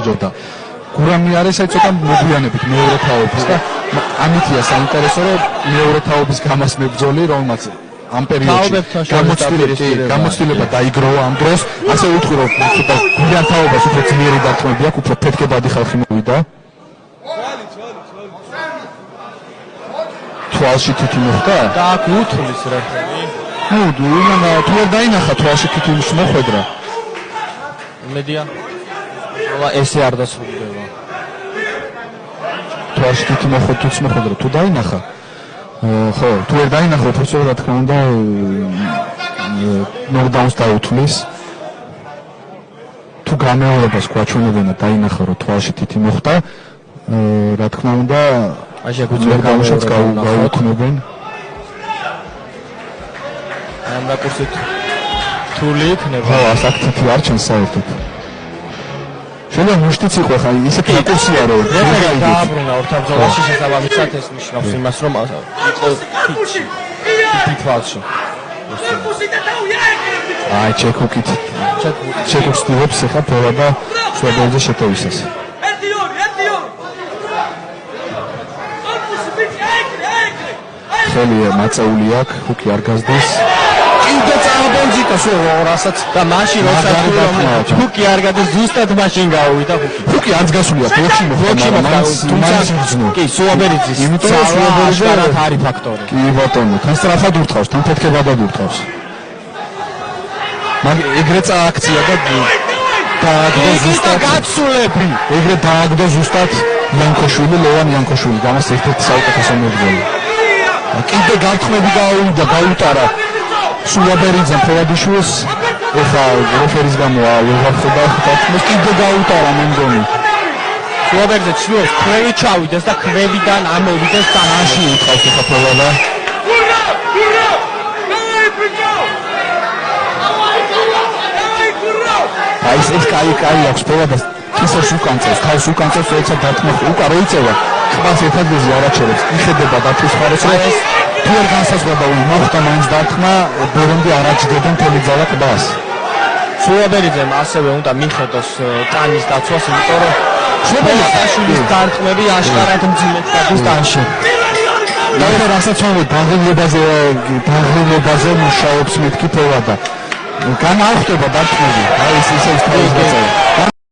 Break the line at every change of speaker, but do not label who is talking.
იბრძოდა. გურამი არის აი ცოტა მოგვიანებით მეორე თაობის და ამითია საინტერესო რომ მეორე თაობის გამას მებრძოლი რომელმაც ამ პერიოდში გამოცდილება დაიგროვა ამ დროს ასე ვიტყვი რომ ცოტა გვიან თაობას უფრო ძლიერი დარტყმები აქვს უფრო ფეთქებადი ხალხი მოვიდა თვალში თითი მოხდა
და აქ უთulis რეფერი
ნუ თუ არ დაინახა თვალში თითი მოხვედრა
მედია ყველა ესე არ დასრულდება
თვალში თითი მოხვედრა თუ დაინახა ხო თუ არ დაინახო უფრო რა თქმა უნდა ნოკდაუნს დაუთulis თუ გამეორებას გვაჩვენებენ და დაინახა რომ თვალში თითი მოხდა რა თქმა უნდა
აი შეგვიძლია
გაუქმებენ
ამ რაკურსით თული იქნება
ხო ასაკ თითი არ ჩანს საერთოდ შეიძლება მუშტიც იყო ხა ისეთი რაკურსია რომ
დააბრუნა ორთაბრძოლაში შესაბამისად ეს ნიშნავს იმას რომ იყო თითვალში
აი ჩეკუკით ჩეკუკს დიობს ხა ფერა და შვედელზე შეტევისას ხელია მაწეული აქვს ჰუკი არ გაზდეს
კიდე წამბონჯიკა სულ რასაც და მაშინ როცა ჰუკი არ გადის ზუსტად მაშინ გავუვიდა
ჰუკი არც გასულია ბოქში მოხდა
თუმცა კი სუაბერიძის
იმიტომ რომ სუაბერიძე
არის ფაქტორი
კი ბატონო თან სწრაფად ურთავს თან ფეთქებადად ურთავს მაგ ეგრე წააქცია და დააგდო ზუსტად გაცულები ეგრე დააგდო ზუსტად იანკოშვილი ლევან იანკოშვილი გამას ერთ-ერთი საუკეთესო მებრძოლი კიდე გარტყმები გაუტარა სუაბერიძემ ფევადიშვილს ეხა რეფერის გამო ვეღარ ხედა და კიდე გაუტარა მე მგონი
სუაბერიძე ჩვილს ქვევი ჩავიდეს და ქვევიდან ამოვიდეს სამაში
უთავს ეხა ფევადა აი ეს კაი აქვს ფევადას კისერს უკანწევს თავს უკანწევს როცა დარტყმა უკა რო იწევა ყბას ერთადღეზე არაჩერებს იხედება დათვლის ხარეს რომ თუ არ განსაზღვრება მოხდა მაინც დარტყმა ბოლომდე არაჯდება მთელი ძალა ყბას
სუაბერიძემ ასევე უნდა მიხედოს ტანის დაცვას იმიტომ რომ შვედელაშვილის დარტყმები აშკარად მძიმედ გადის ტანში
და რასაც დაღლებაზე მუშაობს მეთქი ფევადა განაახტება დარტყმები აი ეს ისე ის თავის